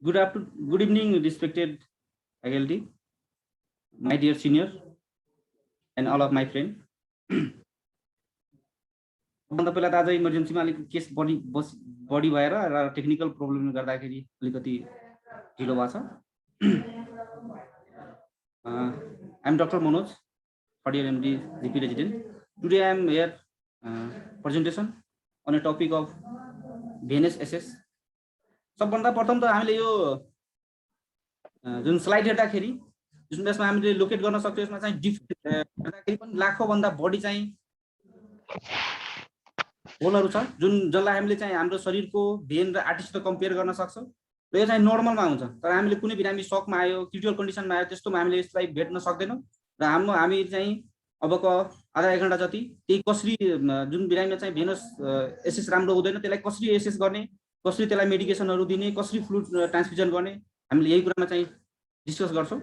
Good evening, respected faculty, my dear senior, and all of my friends. भन्दा पहिला त आज इमर्जेन्सीमा अलिक केस बढी भएर र टेक्निकल प्रब्लमले गर्दाखेरि अलिकति ढिलो भएको छ। I am Dr. Manoj, third year MD, GP resident. Today I am here presentation on a topic of VNS-SS. सबभन्दा प्रथम त हामीले यो जुन स्लाइड हेर्दाखेरि जुन यसमा हामीले लोकेट गर्न सक्छौँ, यसमा चाहिँ हेर्दाखेरि पनि लाखौं भन्दा बढी चाहिँ होलहरु छ, जसलाई हामीले चाहिँ हाम्रो शरीरको भेन र आर्टरीसित कम्पेयर गर्न सक्छौँ र यो चाहिँ नर्मलमा हुन्छ। तर हामीले कुनै बिरामी सकमा आयो, क्रिटिकल कन्डिसनमा आयो, त्यस्तोमा हामीले यसलाई भेट्न सक्दैनौँ र हामी चाहिँ अबको आधा एक घण्टा जति त्यही कसरी जुन बिरामीमा चाहिँ भेनस एसेस राम्रो हुँदैन त्यसलाई कसरी एसेस गर्ने, कसरी त्यसलाई मेडिकेसनहरु दिने, कसरी फ्लुइड ट्रान्सफ्युजन गर्ने, हामीले यही कुरामा चाहिँ डिस्कस गर्छौं।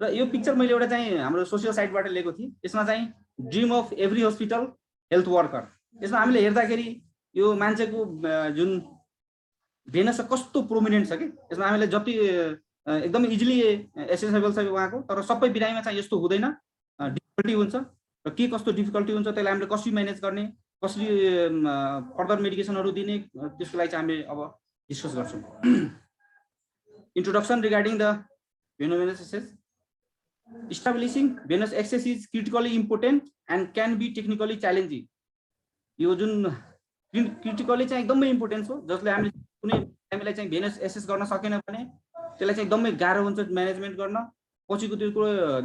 र यो पिक्चर मैले एउटा चाहिँ हाम्रो सोशल साइटबाट लिएको थिएँ। यसमा चाहिँ dream of every hospital health worker, यसमा हामीले हेर्दाखेरि यो मान्छेको जुन भेनस कस्तो प्रोमिनेन्ट छ कि यसमा हामीले जति एकदमै इजिली एसेसेबल छ उहाँको, तर सबै बिरामीमा चाहिँ यस्तो हुँदैन, डिफिकल्टी हुन्छ र के कस्तो डिफिकल्टी हुन्छ त्यसलाई हामीले कसरी म्यानेज गर्ने, कसरी फर्दर मेडिकेसनहरु दिने, त्यसको लागि चाहिँ हामीले अब डिस्कस गर्छौं। Introduction regarding the venous access. Establishing venous access is critically important and can be technically challenging. यो जुन क्रिटिकली चाहिँ एकदमै इम्पोर्टेन्ट हो, जसले हामीले कुनै बिरामीलाई चाहिँ भेनस एक्सेस गर्न सकेन भने त्यसलाई चाहिँ एकदमै गाह्रो हुन्छ म्यानेजमेन्ट गर्न। पछिको त्यो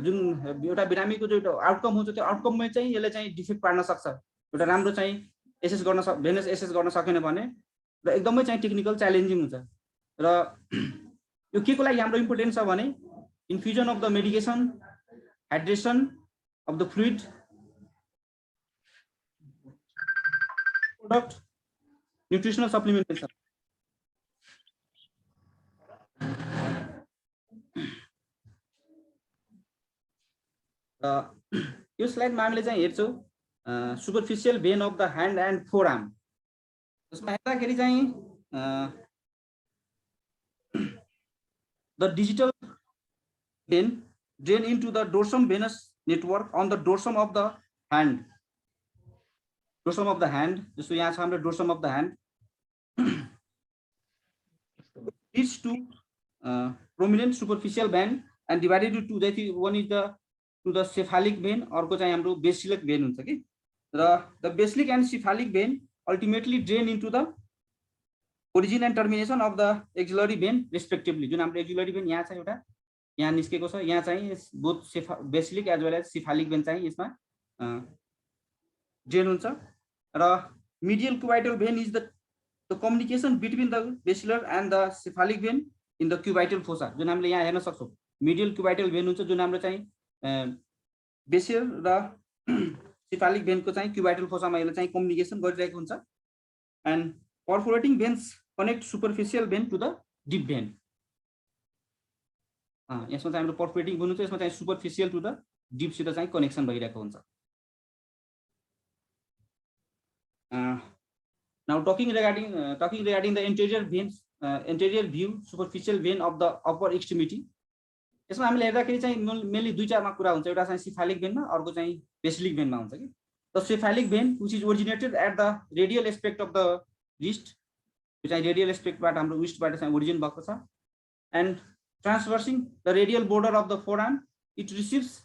जुन एउटा बिरामीको जो आउटकम हुन्छ त्यो आउटकममै चाहिँ यसले चाहिँ डिफेक्ट पार्न सक्छ। एउटा राम्रो चाहिँ एसेस गर्न भेनस एक्सेस गर्न सकेन भने र एकदमै चाहिँ टेक्निकल च्यालेन्जिङ हुन्छ। र यो के को लागि हाम्रो इम्पोर्टेन्ट छ भने infusion of the medication, hydration of the fluid, product, nutritional supplementation. यो स्लाइडमा हामीले चाहिँ हेर्छौं superficial vein of the hand and forearm. यसमा हेर्दाखेरि चाहिँ the digital vein drain into the dorsum venous network on the dorsum of the hand. Dorsum of the hand, जस्तो यहाँ छ हाम्रो dorsum of the hand, leads to prominent superficial vein and divided into two. One is the cephalic vein, अर्को चाहिँ हाम्रो basilic vein हुन्छ कि। र the basilic and cephalic vein ultimately drain into the origin and termination of the axillary vein respectively. जुन हाम्रो axillary vein यहाँ छ एउटा, यहाँ निस्केको छ, यहाँ चाहिँ both basilic as well as cephalic vein चाहिँ यसमा ड्रेन हुन्छ। र medial cubital vein is the communication between the basilar and the cephalic vein in the cubital fossa. जुन हामीले यहाँ हेर्न सक्छौं medial cubital vein हुन्छ, जुन हाम्रो चाहिँ बेसियर र cephalic vein को चाहिँ cubital fossa मा यसले चाहिँ कम्युनिकेसन गरिरहेको हुन्छ। and perforating veins connect superficial vein to the deep vein. यसमा चाहिँ हाम्रो perforating vein हुन्छ, यसमा चाहिँ superficial to the deep सित चाहिँ कनेक्सन भइरहेको हुन्छ। Now talking regarding the anterior veins, anterior view superficial vein of the upper extremity. यसमा हामीले हेर्दाखेरि चाहिँ मेनली दुई चारमा कुरा हुन्छ, एउटा चाहिँ cephalic vein मा, अर्को चाहिँ basilic vein मा हुन्छ कि। The cephalic vein which is originated at the radial aspect of the wrist, which is radial aspect बाट हाम्रो wrist बाट चाहिँ origin भएको छ, and traversing the radial border of the forearm, it receives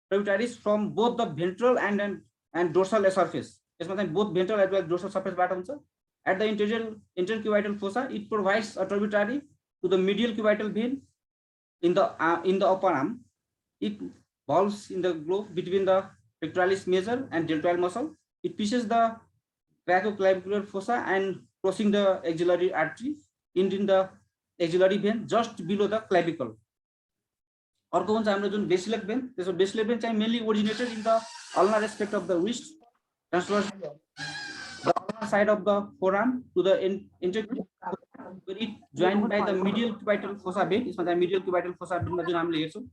tributaries from both the ventral and dorsal surface. यसमा चाहिँ both ventral as well as dorsal surface बाट हुन्छ। At the intercubital fossa, it provides a tributary to the medial cubital vein in the upper arm. It valves in the glove between the pectoralis major and deltoid muscle. It pierces the cracoclavicular fossa and crossing the axillary artery in the axillary vein just below the clavicle. अर्को हुन्छ हाम्रो जुन basilic vein, त्यसो basilic vein चाहिँ mainly originated in the ulnar aspect of the wrist, transversing the ulnar side of the forearm to the intercubital, where it joined by the medial cubital fossa vein. यसमा चाहिँ medial cubital fossa vein मा जुन हामीले हेर्छौं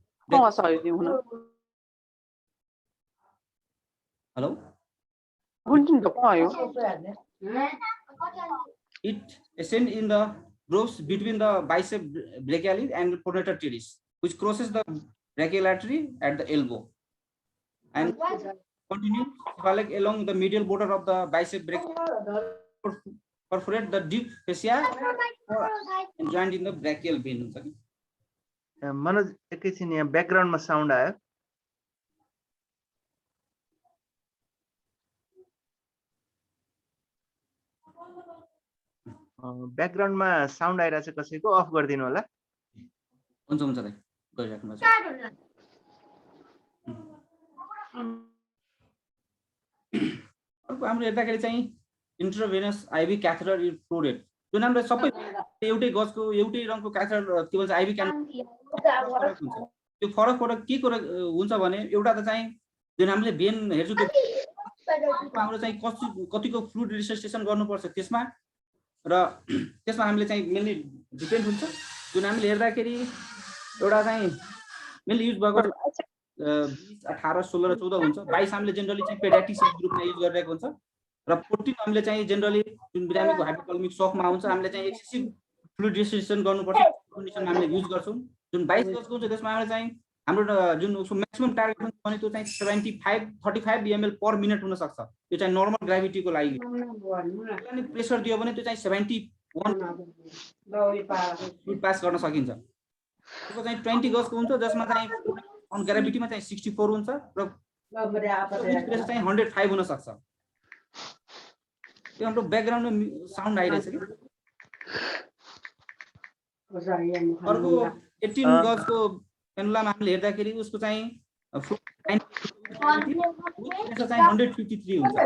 hello हुन्छ त भयो it ascend in the grooves between the bicep brachialis and pronator teres, which crosses the brachial artery at the elbow and continue cephalic along the medial border of the bicep brachialis, perforate the deep fascia and joined in the brachial vein. Manoj एकैछिन यहाँ ब्याकग्राउन्डमा sound आयो ब्याकग्राउन्डमा sound आइरहेछ कसैको of गरिदिनु होला हुन्छ हुन्छ दाइ गरिराख्नु छ अर्को हाम्रो हेर्दाखेरि चाहिँ इन्ट्राभेनस आइभी क्याथेटर फ्लोरेट जुन हाम्रो सबै एउटै गजको एउटै रङको क्याथेटर के भन्छ आइभी क्याथेटर हुन्छ त्यो फरक के हुन्छ भने एउटा त चाहिँ जुन हामीले भेन हेर्छु त्यो हाम्रो चाहिँ कतिको फ्लुइड रिसस्टेसन गर्नुपर्छ त्यसमा र त्यसमा हामीले चाहिँ मेनली डिपेन्ड हुन्छ जुन हामीले हेर्दाखेरि एउटा चाहिँ मेनली युज भएको 18 16 र 14 हुन्छ 22 हामीले जेनरली चाहिँ पेडियाट्रिक ग्रुपमा युज गरिरहेको हुन्छ र 14 हामीले चाहिँ जेनरली जुन बिरामीको हाइपोकल्मिक शकमा हुन्छ हामीले चाहिँ एक्सेसिभ फ्लुइड रिसस्टेसन गर्नुपर्छ कन्डिसनमा हामीले युज गर्छौं जुन 22 गजको हुन्छ त्यसमा हामीले चाहिँ हाम्रो जुन उसको म्याक्सिमम टार्गेट हुन्छ भने त्यो चाहिँ 35 ml पर मिनेट हुन सक्छ त्यो चाहिँ नर्मल ग्राभिटीको लागि अनि प्रेसर दियो भने त्यो चाहिँ 71 पास गर्न सकिन्छ त्यो चाहिँ 20 गजको हुन्छ जसमा चाहिँ अन ग्राभिटीमा चाहिँ 64 हुन्छ र प्रेसर चाहिँ 105 हुन सक्छ त्यो हाम्रो ब्याकग्राउन्डमा साउन्ड आइरहेछ कि अर्को 18 गजको पेनुलामा हामीले हेर्दाखेरि उसको चाहिँ प्रेसर चाहिँ 153 हुन्छ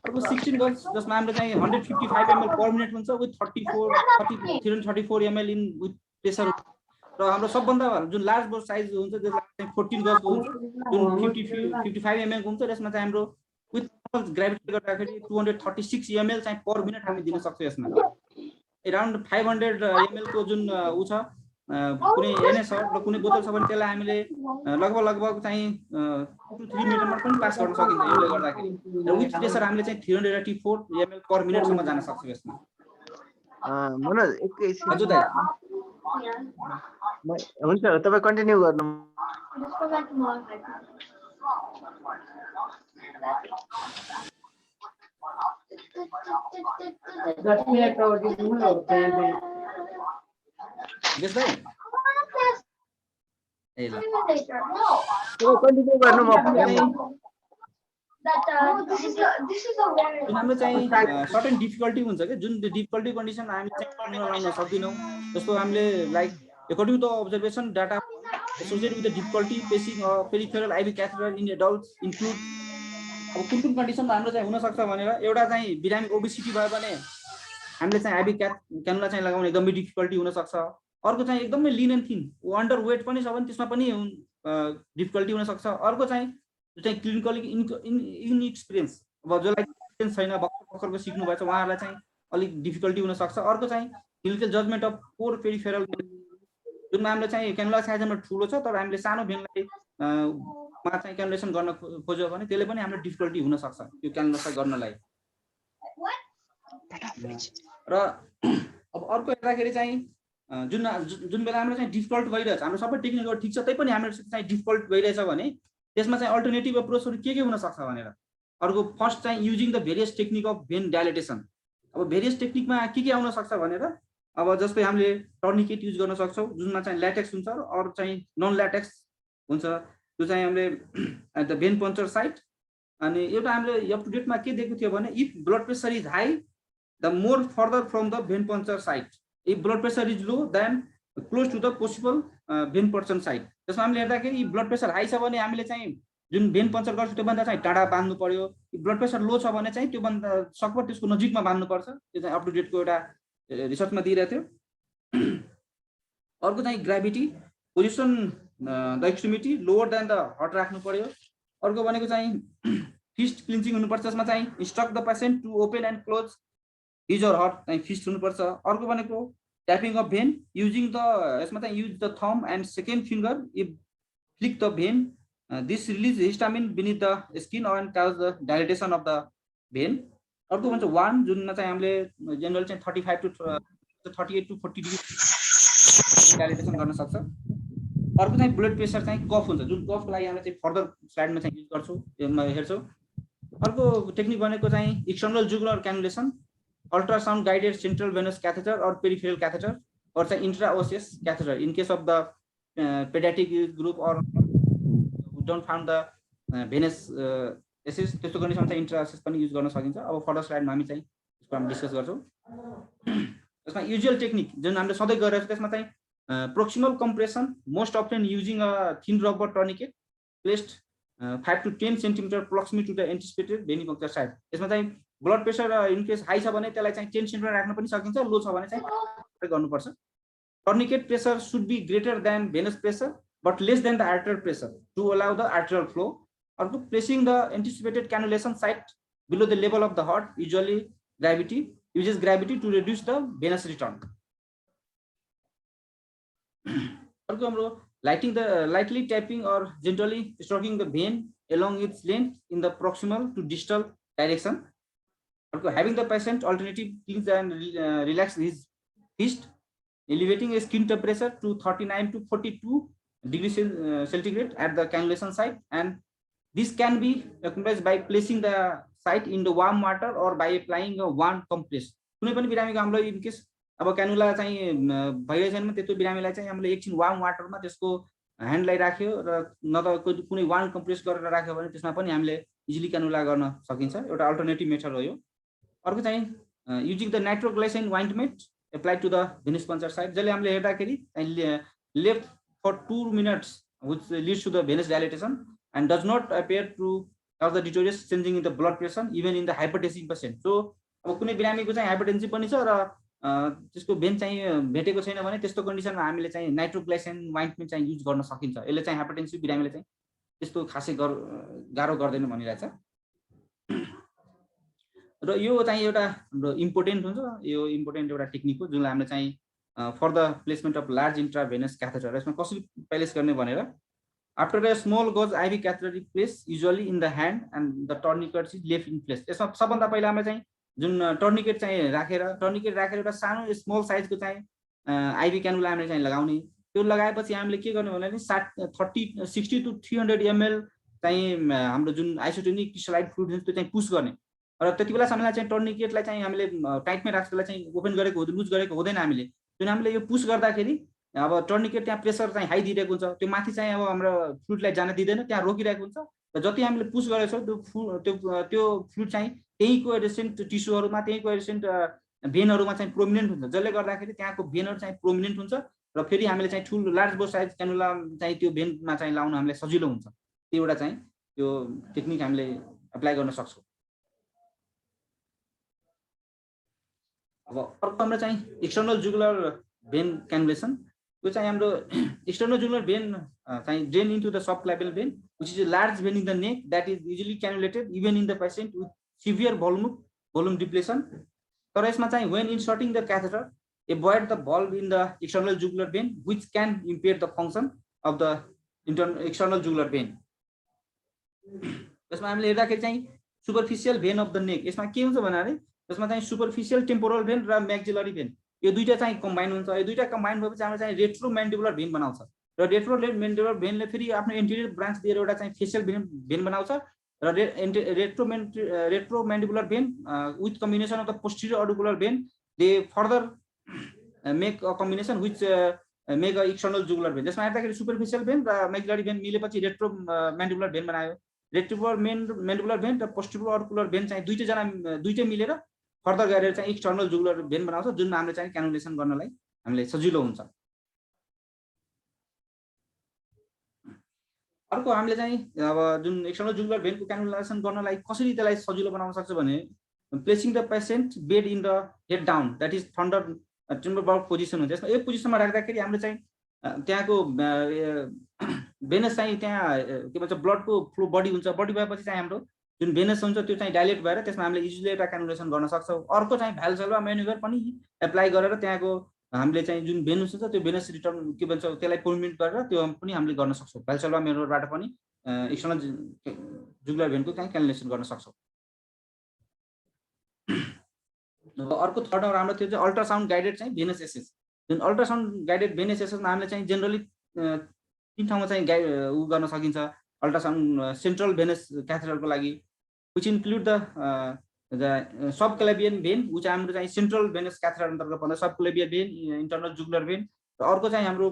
अर्को 16 गज जसमा हाम्रो चाहिँ 155 ml पर मिनेट हुन्छ with 34 ml in with pressure र हाम्रो सबभन्दा जुन लार्ज बस साइज हुन्छ त्यसलाई चाहिँ 14 गजको हुन्छ जुन 55 ml हुन्छ त्यसमा चाहिँ हाम्रो विथ ग्राभिटी गर्दाखेरि 236 ml चाहिँ पर मिनेट हामी दिन सक्छौं यसमा अराउन्ड 500 ml को जुन उ छ कुनै एनएस र कुनै बोतल छ भने त्यसलाई हामीले लगभग चाहिँ 2-3 मिनेटमा पनि पास गर्न सकिन्छ यसले गर्दाखेरि र विथ प्रेसर हामीले चाहिँ 384 ml पर मिनेट सम्म जान सक्छौं यसमा मनोज एकैछिन हजुर दाइ हुन्छ तपाई कन्टिन्यू गर्नु यस दाइ ए ल कन्टिन्यू गर्नु म हाम्रो चाहिँ सर्टेन डिफिकल्टी हुन्छ के जुन डिफिकल्टी कन्डिसन हामी चाहिँ फर्मुला लगाउन सक्दैनौं जस्तो हामीले like according to observation data associated with the difficulty facing peripheral IV catheter in adults include अब कुन कन्डिसनमा हाम्रो चाहिँ हुन सक्छ भनेर एउटा चाहिँ बिरामी ओबेसिटी भयो भने हामीले चाहिँ आइभी क्यानुला चाहिँ लगाउन एकदमै डिफिकल्टी हुन सक्छ अर्को चाहिँ एकदमै लिन एन्ड थिन अन्डर वेट पनि छ भने त्यसमा पनि डिफिकल्टी हुन सक्छ अर्को चाहिँ क्लिनिकली इनएक्सपिरियन्स अब जसलाई एक्सपिरियन्स छैन भर्खरको सिक्नु भएछ उहाँहरूलाई चाहिँ अलिक डिफिकल्टी हुन सक्छ अर्को चाहिँ clinical judgement of poor peripheral जुनमा हामीले चाहिँ क्यानुला साइजमा ठुलो छ तर हामीले सानो भेनलाई मा चाहिँ क्यानुलेसन गर्न खोज्यो भने त्यसले पनि हाम्रो डिफिकल्टी हुन सक्छ त्यो क्यानुलेसन गर्नलाई र अब अर्को हेर्दाखेरि चाहिँ जुन बेला हाम्रो चाहिँ डिफिकल्ट भइरहेछ हाम्रो सबै टेक्निकल ठीक छ तै पनि हाम्रो चाहिँ डिफिकल्ट भइरहेछ भने त्यसमा चाहिँ अल्टरनेटिभ अप्रोचहरु के हुन सक्छ भनेर अर्को फर्स्ट चाहिँ using the various technique of vein dilatation अब भेरियस टेक्निकमा के आउन सक्छ भनेर अब जस्तै हामीले टर्निकेट युज गर्न सक्छौं जुनमा चाहिँ ल्याटेक्स हुन्छ अरु चाहिँ नन ल्याटेक्स हुन्छ त्यो चाहिँ हामीले at the vein puncture site अनि एउटा हामीले अप टु डेटमा के दिएको थियो भने if blood pressure is high the more further from the vein puncture site if blood pressure is low then close to the possible vein puncture site त्यसमा हामीले हेर्दाखेरि ब्लड प्रेसर हाई छ भने हामीले चाहिँ जुन भेन पञ्चर गर्छ त्यो भन्दा चाहिँ टाढा बाँध्नु पर्यो ब्लड प्रेसर लो छ भने चाहिँ त्यो भन्दा सकभर त्यसको नजिकमा बाँध्नु पर्छ त्यो चाहिँ अप टु डेटको एउटा रिसर्चमा दिइरहेको थियो अर्को चाहिँ gravity position the extremity lower than the heart राख्नु पर्यो अर्को भनेको चाहिँ फिस्ट क्लिन्चिङ हुनुपर्छ त्यसमा चाहिँ instruct the patient to open and close his or hurt चाहिँ फिस्ट हुनुपर्छ अर्को भनेको tapping of vein using the यसमा चाहिँ use the thumb and second finger if flick the vein This release histamine beneath the skin and cause the dilatation of the vein. अर्को भन्छ 1 जुनमा चाहिँ हामीले जनरल चाहिँ 35 to 38 to 40 डिग्री डाइलेटेसन गर्न सक्छ। अर्को चाहिँ ब्लड प्रेसर चाहिँ कफ हुन्छ, जुन कफको लागि हामीले चाहिँ फर्दर स्लाइडमा चाहिँ युज गर्छौँ, हेर्छौँ। अर्को टेक्निक भनेको चाहिँ external jugular cannulation, ultrasound guided central venous catheter और पेरिफेरल क्याथेटर और चाहिँ intraosseous catheter in case of the paediatric group और don't found the venous access, त्यस्तो कन्डिसनमा चाहिँ इंट्राओसियस पनि युज गर्न सकिन्छ। अब फर्दर स्लाइडमा हामी चाहिँ यसको हामी डिस्कस गर्छौँ। यसमा युजुअल टेक्निक जुन हामीले सधैँ गरेर त्यसमा चाहिँ proximal compression, most often using a thin rubber tourniquet placed 5 to 10 centimeter proximity to the anticipated venipuncture site. यसमा चाहिँ blood pressure in case high छ भने त्यसलाई चाहिँ 10 सेन्टिमिटर राख्न पनि सकिन्छ, लो छ भने चाहिँ गर्नुपर्छ। Tourniquet pressure should be greater than venous pressure but less than the arterial pressure to allow the arterial flow. Also placing the anticipated cannulation site below the level of the heart, usually uses gravity to reduce the venous return. अर्को हाम्रो lightly tapping or gently stroking the vein along its length in the proximal to distal direction. अर्को having the patient alternative cleanse and relax his fist, elevating a skin temperature to 39 to 42 degrees centigrade at the cannulation site, and this can be accomplished by placing the site in the warm water or by applying a warm compress. कुनै पनि बिरामीको हाम्रो in case अब क्यानुला चाहिँ भइरहेछ भने त्यस्तो बिरामीलाई चाहिँ हामीले एकछिन वार्म वाटरमा त्यसको ह्यान्डलाई राख्यो र न त कुनै वार्म कम्प्रेस गरेर राख्यो भने त्यसमा पनि हामीले इजिली क्यानुला गर्न सकिन्छ। एउटा अल्टरनेटिभ मेथड हो यो। अर्को चाहिँ using the nitroglycerin ointment applied to the venous puncture site, जसले हामीले हेर्दाखेरि left for 2 minutes which leads to the venous dilatation and does not appear to cause the deterioration changing in the blood pressure even in the hypertensive patient. So अब कुनै बिरामीको चाहिँ hypertensive पनि छ र त्यसको भेन चाहिँ भेटेको छैन भने त्यस्तो कन्डिसनमा हामीले चाहिँ नाइट्रोग्लाइसिन वाइन्टमेन्ट चाहिँ युज गर्न सकिन्छ। यसले चाहिँ हाइपरटेन्सिभ बिरामीले चाहिँ त्यस्तो खासै गाह्रो गर्दैन भनिरहेछ। र यो चाहिँ एउटा हाम्रो इम्पोर्टेन्ट हुन्छ, यो इम्पोर्टेन्ट एउटा टेक्निक हो जुनलाई हामीले चाहिँ for the placement of large intravenous catheter. यसमा कसरी प्लेस गर्ने भनेर after the small gauge IV catheter place usually in the hand and the tourniquet is left in place. यसमा सबभन्दा पहिला हामीले चाहिँ जुन टर्निकेट चाहिँ राखेर एउटा सानो स्मल साइजको चाहिँ आइभी क्यानुला हामीले चाहिँ लगाउने। त्यो लगाएपछि हामीले के गर्ने भने 60 to 300 ml चाहिँ हाम्रो जुन आइसोटोनिक क्रिस्टलाइड फ्लुइड हुन्छ त्यो चाहिँ पुस गर्ने र त्यति बेलासम्मलाई चाहिँ टर्निकेटलाई चाहिँ हामीले टाइटमै राख्छ, त्यसलाई चाहिँ ओपन गरेको हुँदैन, लुज गरेको हुँदैन। हामीले जुन हामीले यो पुस गर्दाखेरि अब टर्निकेट त्यहाँ प्रेसर चाहिँ हाई दिइरहेको हुन्छ, त्यो माथि चाहिँ अब हाम्रो फ्लुइडलाई जान दिँदैन, त्यहाँ रोकिरहेको हुन्छ र जति हामीले पुस गरेछौँ त्यो फ्लुइड चाहिँ त्यहीँको एडजेसेन्ट टिस्युहरूमा त्यहीँको एडजेसेन्ट भेनहरूमा चाहिँ प्रोमिनेन्ट हुन्छ, जसले गर्दाखेरि त्यहाँको भेनहरू चाहिँ प्रोमिनेन्ट हुन्छ र फेरि हामीले चाहिँ ठुलो लार्ज बो साइज क्यानुला चाहिँ त्यो भेनमा चाहिँ लाउन हामीलाई सजिलो हुन्छ। त्यो एउटा चाहिँ त्यो टेक्निक हामीले एप्लाई गर्न सक्छौँ। अब अर्को हाम्रो चाहिँ एक्सटर्नल जुगुलर भेन क्यानुलेसन। यो चाहिँ हाम्रो एक्सटर्नल जुगुलर भेन चाहिँ drain into the subclavian vein which is a large vein in the neck that is usually cannulated even in the patient with severe volume depletion. तर यसमा चाहिँ when inserting the catheter avoid the valve in the external jugular vein which can impair the function of the external jugular vein. यसमा हामीले हेर्दाखेरि चाहिँ superficial vein of the neck, यसमा के हुन्छ भने यसमा चाहिँ सुपरफिशियल टेम्पोरल भेन र म्याक्सिलरी भेन यो दुईटा चाहिँ कम्बाइन हुन्छ। यो दुईटा कम्बाइन भएपछि हामीले चाहिँ रेट्रोमेन्डिबुलर भेन बनाउँछ र रेट्रोमेन्डिबुलर भेनले फेरि आफ्नो एन्टेरियर ब्रान्च दिएर एउटा चाहिँ फेसियल भेन बनाउँछ र retromandibular vein with combination of the posterior auricular vein they further make a combination which make a external jugular vein. जसमा हेर्दाखेरि सुपरफिशियल भेन र म्याक्सिलरी भेन मिलेपछि रेट्रोमेन्डिबुलर भेन बनायो। रेट्रोमेन्डिबुलर भेन र पोस्टिरियर ऑर्डिकुलर भेन चाहिँ दुईटै मिलेर फर्दर गरेर चाहिँ एक्सटर्नल जुगुलर भेन बनाउँछ जुनमा हामीले चाहिँ क्यानुलेसन गर्नलाई हामीले सजिलो हुन्छ। अर्को हामीले चाहिँ अब जुन एक्सटर्नल जुगुलर भेनको क्यानुलेसन गर्नलाई कसरी त्यसलाई सजिलो बनाउन सक्छ भने placing the patient bed in the head down that is Trendelenburg position हुन्छ। यसमा यो पोजिसनमा राख्दाखेरि हामीले चाहिँ त्यहाँको भेनस चाहिँ त्यहाँ के भन्छ ब्लडको फ्लो बडी हुन्छ, बडी भएपछि चाहिँ हाम्रो जुन भेनस हुन्छ त्यो चाहिँ डाइलेट भएर त्यसमा हामीले इजिली एउटा क्यानुलेसन गर्न सक्छौँ। अर्को चाहिँ भ्याल्भल्भा म्यानुभर पनि एप्लाई गरेर त्यहाँको हामीले चाहिँ जुन भेनस हुन्छ त्यो भेनस रिटर्न के भन्छ त्यसलाई पोर्मिनेट गरेर त्यो पनि हामीले गर्न सक्छौँ भ्याल्भल्भा म्यानुभरबाट पनि एक्सटर्नल जुगुलर भेनको चाहिँ क्यानुलेसन गर्न सक्छौँ। अर्को थर्ड राम्रो थियो चाहिँ अल्ट्रासाउन्ड गाइडेड चाहिँ भेनस एसेस। जुन अल्ट्रासाउन्ड गाइडेड भेनस एसेसमा हामीले चाहिँ जेनरली 3 ठाउँमा चाहिँ उ गर्न सकिन्छ अल्ट्रासाउन्ड सेन्ट्रल भेनस क्याथेटरको लागि विच इन्क्लुड द सबक्लेभियन भेन ऊ चाहिँ हाम्रो चाहिँ सेन्ट्रल भेनस क्याथेटर अन्तर्गत पर्छ सबक्लेभियन भेन इन्टरनल जुगुलर भेन र अर्को चाहिँ हाम्रो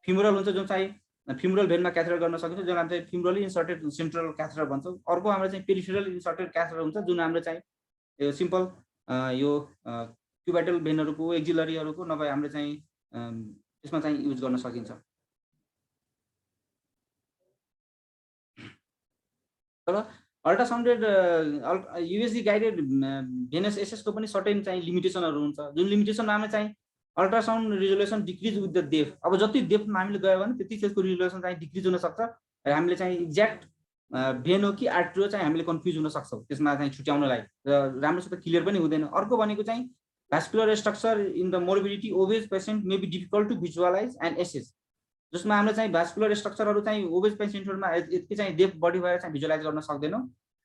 फिमोरल हुन्छ जुन चाहिँ फिमोरल भेनमा क्याथेटर गर्न सकिन्छ जुन हामी चाहिँ फिमोरली इन्सर्टेड सेन्ट्रल क्याथेटर भन्छौँ। अर्को हाम्रो चाहिँ पेरिफेरल इन्सर्टेड क्याथेटर हुन्छ जुन हाम्रो चाहिँ सिम्पल यो क्युबाइटल भेनहरूको एक्जिलरीहरूको नभए हाम्रो चाहिँ यसमा चाहिँ युज गर्न सकिन्छ। तर अल्ट्रासाउन्डेड युएसजी गाइडेड भेनस एसेसको पनि सर्टेन चाहिँ लिमिटेसनहरू हुन्छ जुन लिमिटेसनमा हामी चाहिँ ultrasound resolution decrease with the depth. अब जति डेप्थमा हामीले गयो भने त्यति त्यसको रिजोल्युसन चाहिँ डिक्रिज हुन सक्छ र हामीले चाहिँ एक्ज्याक्ट भेन हो कि आर्ट्री हो चाहिँ हामीले कन्फ्युज हुन सक्छौँ त्यसमा चाहिँ छुट्याउनलाई र राम्रोसित क्लियर पनि हुँदैन। अर्को भनेको चाहिँ vascular structure in the morbidity obese patient may be difficult to visualise and assess जसमा हामीले चाहिँ भास्कुलर स्ट्रक्चरहरू चाहिँ ओबेज पेसेन्टहरूमा यति चाहिँ डेप्थ बढी भएर चाहिँ भिजुअलाइज गर्न सक्दैनौँ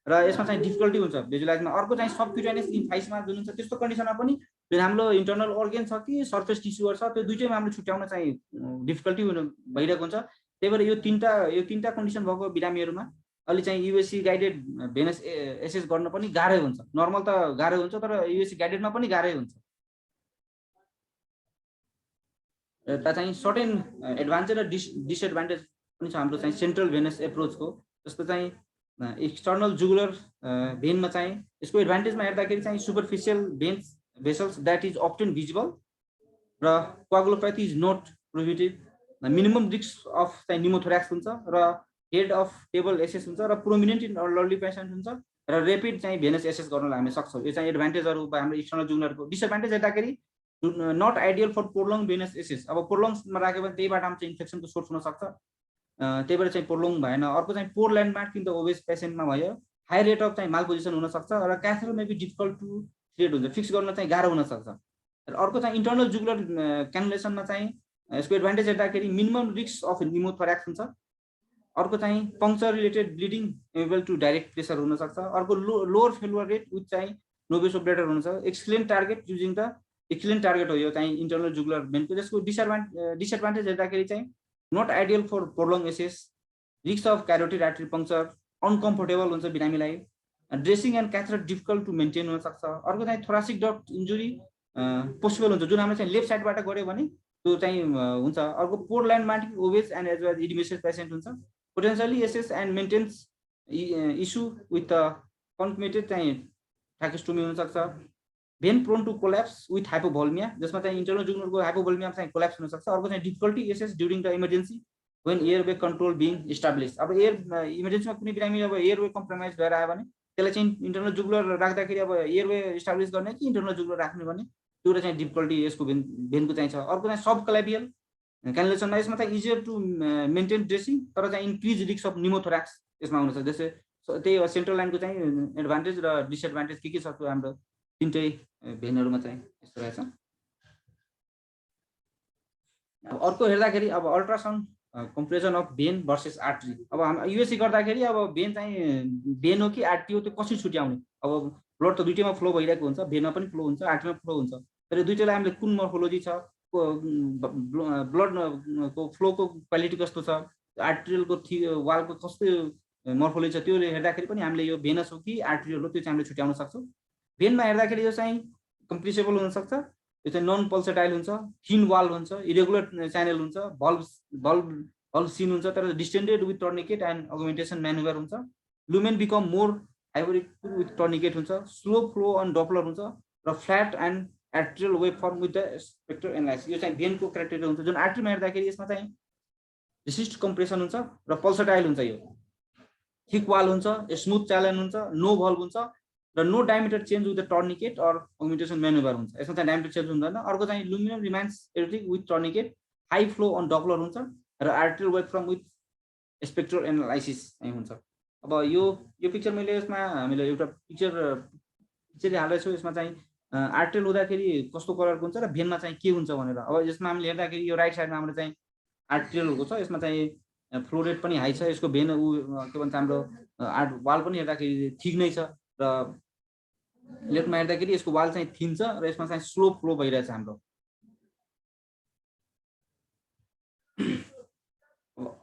र यसमा चाहिँ डिफिकल्टी हुन्छ भिजुअलाइजमा। अर्को चाहिँ सबक्युटेनियस इन्फाइसमा जुन हुन्छ त्यस्तो कन्डिसनमा पनि जुन हाम्रो इन्टरनल अर्गन छ कि सर्फेस टिस्युहरू छ त्यो दुइटैमा हामीले छुट्याउन चाहिँ डिफिकल्टी भइरहेको हुन्छ। त्यही भएर यो तिनवटा कन्डिसन भएको बिरामीहरूमा अलि चाहिँ युएससी गाइडेड भेनस एसेस गर्न पनि गाह्रै हुन्छ। नर्मल त गाह्रै हुन्छ तर युएससी गाइडेडमा पनि गाह्रै हुन्छ। र चाहिँ सर्टेन एडभान्टेज र डिसएडभान्टेज पनि छ हाम्रो चाहिँ सेन्ट्रल भेनस एप्रोचको। जस्तो चाहिँ एक्सटर्नल जुगुलर भेनमा चाहिँ यसको एडभान्टेजमा हेर्दाखेरि चाहिँ superficial veins vessels that is often visible र coagulopathy is not prohibited. Minimum risk of चाहिँ निमोथोराक्स हुन्छ र हेड अफ टेबल एसेस हुन्छ र प्रोमिनेन्ट इन एल्डरली पेसेन्ट हुन्छ र रेपिड चाहिँ भेनस एसेस गर्नलाई हामी सक्छौँ। यो चाहिँ एडभान्टेजहरू हाम्रो एक्सटर्नल जुगुलरको। डिसएडभान्टेज हेर्दाखेरि not ideal for prolong venous access. अब प्रोलङमा राख्यो भने त्यही बाटोमा चाहिँ इन्फेक्सनको सोर्स हुन सक्छ त्यही भएर चाहिँ प्रोलङ भएन। अर्को चाहिँ poor landmark in the obese पेसेन्टमा भयो हाई रेट अफ चाहिँ माल पोजिसन हुनसक्छ र catheter may be difficult to create हुन्छ फिक्स गर्न चाहिँ गाह्रो हुनसक्छ। र अर्को चाहिँ इन्टरनल जुगुलर क्यानुलेसनमा चाहिँ यसको एडभान्टेज हेर्दाखेरि मिनिमम रिस्क अफ निमोथोराक्स हुन्छ। अर्को चाहिँ puncture related bleeding able to direct pressure हुनसक्छ। अर्को लोअर फेलुअर रेट विथ चाहिँ नोभेसोब्लेटर हुन्छ। Excellent target using the excellent target हो यो चाहिँ इन्टरनल जुगुलर भेनको। जसको डिसएडभान्टेज हेर्दाखेरि चाहिँ not ideal for prolong access risk of carotid artery puncture uncomfortable हुन्छ बिरामीलाई। Dressing and catheter difficult to maintain हुनसक्छ। अर्को चाहिँ थोरासिक डक्ट इन्जुरी पोसिबल हुन्छ जुन हामीले चाहिँ लेफ्ट साइडबाट गऱ्यो भने त्यो चाहिँ हुन्छ। अर्को poor landmark obese and as well edematous patient हुन्छ। Potentially access and maintenance issue with concomitant चाहिँ ट्राकेस्टोमी हुनसक्छ। Vein prone to collapse with hypovolemia जसमा चाहिँ इन्टरनल जुगुलरको हाइपोभोल्मिया चाहिँ कोल्याप्स हुनसक्छ। अर्को चाहिँ difficulty access during the emergency when airway control being establish. अब इमर्जेन्सीमा कुनै बिरामी अब एयरवे कम्प्रोमाइज भएर आयो भने त्यसलाई चाहिँ इन्टरनल जुगुलर राख्दाखेरि अब एयरवे इस्टाब्लिस गर्ने कि इन्टरनल जुगुलर राख्ने भने त्यो चाहिँ डिफिकल्टी यसको भेनको चाहिँ छ। अर्को चाहिँ सब क्लेभियल क्यानुलेसनमा यसमा चाहिँ इजियर टु मेन्टेन ड्रेसिङ तर चाहिँ इन्क्रिज रिस्क अफ निमोथोराक्स यसमा हुनसक्छ। जस्तै त्यही सेन्ट्रल लाइनको चाहिँ एडभान्टेज र डिसएडभान्टेज के छ त्यो हाम्रो तिनटै भेनहरूमा चाहिँ यस्तो रहेछ। अब अर्को हेर्दाखेरि अब ultrasound comparison of vein versus artery. अब हामी युएससी गर्दाखेरि अब भेन चाहिँ भेन हो कि आर्ट्री हो त्यो कसरी छुट्याउने। अब ब्लड त दुइटैमा फ्लो भइरहेको हुन्छ भेनमा पनि फ्लो हुन्छ आर्ट्रीमा फ्लो हुन्छ तर दुइटैलाई हामीले कुन मोर्फोलोजी छ ब्लडको फ्लोको क्वालिटी कस्तो छ आर्ट्रियलको वालको कस्तो मोर्फोलोजी छ त्यो हेर्दाखेरि पनि हामीले यो भेनस हो कि आर्ट्रियल हो त्यो चाहिँ हामीले छुट्याउन सक्छौँ। भेनमा हेर्दाखेरि यो चाहिँ कम्प्रेसेबल हुनसक्छ यो चाहिँ नन पल्सेटाइल हुन्छ थिन वाल हुन्छ इरेगुलर च्यानल हुन्छ बल्ब सिन हुन्छ तर distended with tourniquet and augmentation manoeuvre हुन्छ। Lumen become more hybrid with tourniquet हुन्छ। स्लो फ्लो अन डपलर हुन्छ र flat and arterial wave form with the spectral analysis. यो चाहिँ भेनको क्राइटेरिया हुन्छ। जुन आर्ट्रीमा हेर्दाखेरि यसमा चाहिँ रिसिस्ट कम्प्रेसन हुन्छ र पल्सेटाइल हुन्छ यो थिक वाल हुन्छ स्मुथ च्यानल हुन्छ नो भल्भ हुन्छ र no diameter change with the tourniquet or augmentation manoeuvre हुन्छ। यसमा चाहिँ डायमिटर चेन्ज हुँदैन। अर्को चाहिँ lumen remains erratic with tourniquet high flow on Doppler हुन्छ र arterial waveform with spectral analysis हुन्छ। अब यो पिक्चर मैले यसमा हामीले एउटा पिक्चर हालेको छु। यसमा चाहिँ आर्ट्रियल हुँदाखेरि कस्तो कलरको हुन्छ र भेनमा चाहिँ के हुन्छ भनेर। अब यसमा हामीले हेर्दाखेरि यो राइट साइडमा हाम्रो चाहिँ आर्ट्रियलको छ। यसमा चाहिँ फ्लो रेट पनि हाई छ, यसको भेन के भन्छ हाम्रो आर्ट वाल पनि हेर्दाखेरि ठिक नै छ र लेफ्टमा हेर्दाखेरि यसको वाल चाहिँ थिन छ र यसमा चाहिँ स्लो फ्लो भइरहेछ हाम्रो।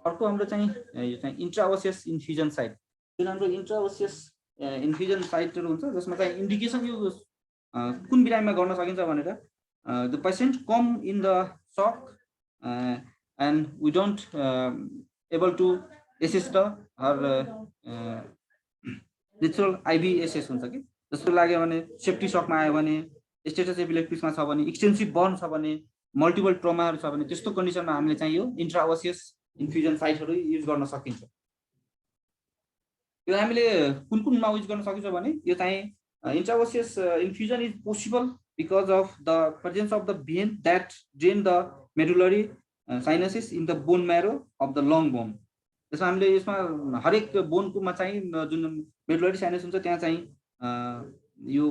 अर्को हाम्रो चाहिँ यो चाहिँ इन्ट्राओसियस इन्फ्युजन साइट, जुन हाम्रो इन्ट्राओसियस इन्फ्युजन साइटहरू हुन्छ जसमा चाहिँ इन्डिकेसन यो कुन बिरामीमा गर्न सकिन्छ भनेर the patient come in the shock and we don't able to access the ritual IBSS हुन्छ कि जस्तो लाग्यो भने सेफ्टी सकमा आयो भने, स्टेटस एपिलेप्टिक्समा छ भने, एक्सटेन्सिभ बर्न छ भने, मल्टिपल ट्रोमाहरू छ भने त्यस्तो कन्डिसनमा हामीले चाहिँ यो इन्ट्राओसियस इन्फ्युजन साइटहरू युज गर्न सकिन्छ। यो हामीले कुन कुनमा युज गर्न सकिन्छ भने यो चाहिँ intraosseous infusion is possible because of the presence of the vein that drain the medullary sinuses in the bone marrow of the long bone. त्यसमा हामीले यसमा हरेक बोनकोमा चाहिँ जुन मेडुलरी साइनस हुन्छ त्यहाँ चाहिँ यो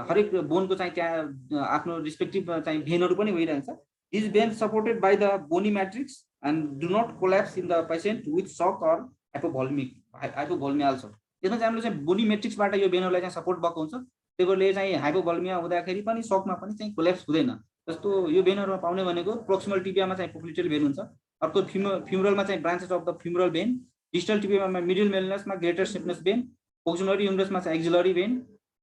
हरेक बोनको चाहिँ त्यहाँ आफ्नो रिस्पेक्टिभ चाहिँ भेनहरू पनि भइरहन्छ। This vein supported by the bony matrix and do not collapse in the patient with shock or hypovolaemia also. यसमा चाहिँ हामीले चाहिँ बोनी मेट्रिक्सबाट यो भेनहरूलाई चाहिँ सपोर्ट भएको हुन्छ, त्यही भएर चाहिँ हाइपोभोल्मिया हुँदाखेरि पनि सकमा पनि चाहिँ कोल्याप्स हुँदैन। जस्तो यो भेनहरूमा पाउने भनेको प्रोक्सिमल टिबियामा चाहिँ पोप्लिटेल भेन हुन्छ, अर्को फ्युमरलमा चाहिँ branches of the femoral vein, distal टिबियामा मिडल मेलिनसमा ग्रेटर सेप्नस भेन, पोक्सुलरी ह्युमरसमा चाहिँ एक्जिलरी भेन,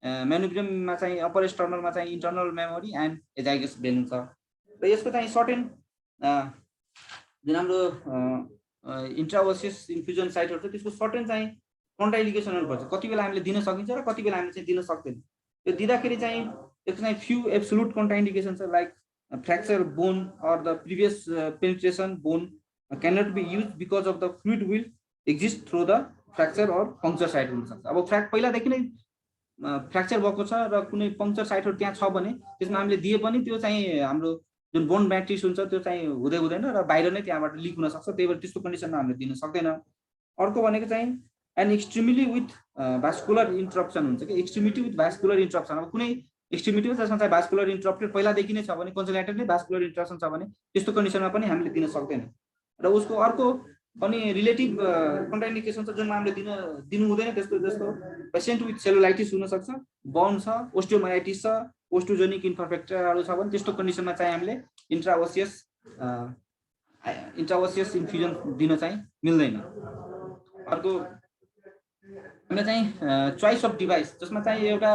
म्यानुब्रियममा चाहिँ अपर एक्सटर्नलमा चाहिँ internal mammary and azygos vein हुन्छ। र यसको चाहिँ सर्टेन जुन हाम्रो इन्ट्राओसियस इन्फ्युजन साइटहरू छ त्यसको सर्टेन चाहिँ कन्ट्राइन्डिकेसनहरू पर्छ, कति बेला हामीले दिन सकिन्छ र कति बेला हामीले चाहिँ दिन सक्दैन। यो दिँदाखेरि चाहिँ यसको चाहिँ फ्यु एब्सोल्युट कन्ट्राइन्डिकेसन छ, like fracture bone or the previous penetration bone cannot be use because of the fluid will exist through the fracture or puncture site हुनसक्छ। अब पहिलादेखि नै फ्र्याक्चर भएको छ र कुनै पङ्क्चर साइटहरू त्यहाँ छ भने त्यसमा हामीले दिए पनि त्यो चाहिँ हाम्रो जुन बोन म्याट्रिक्स हुन्छ त्यो चाहिँ हुँदैन र बाहिर नै त्यहाँबाट लिक हुनसक्छ, त्यही भएर त्यस्तो कन्डिसनमा हामीले दिन सक्दैन। अर्को भनेको चाहिँ एन्ड एक्सट्रिमिली विथ भास्कुलर इन्टरप्सन हुन्छ कि, एक्सट्रिमिटी विथ भास्कुलर इन्टरप्सन। अब कुनै एक्सट्रिमिटी जसमा चाहिँ भास्कुलर इन्टरप्टेड पहिलादेखि नै छ भने, कन्सोलिडेटेड नै भास्कुलर इन्टरप्सन छ भने त्यस्तो कन्डिसनमा पनि हामीले दिन सक्दैन। र उसको अर्को अनि रिलेटिभ कन्ट्राइन्डिकेसन छ जुनमा हामीले दिनु हुँदैन, त्यस्तो जस्तो पेसेन्ट विथ सेलुलाइटिस हुनसक्छ, बर्न छ, ओस्टियोमाइटिस छ, ओस्टोजेनिक इन्फ्रास्ट्रक्चरहरू छ भने त्यस्तो कन्डिसनमा चाहिँ हामीले इन्ट्राओसियस इन्फ्युजन दिन चाहिँ मिल्दैन। अर्को हामीले चाहिँ चोइस अफ डिभाइस जसमा चाहिँ एउटा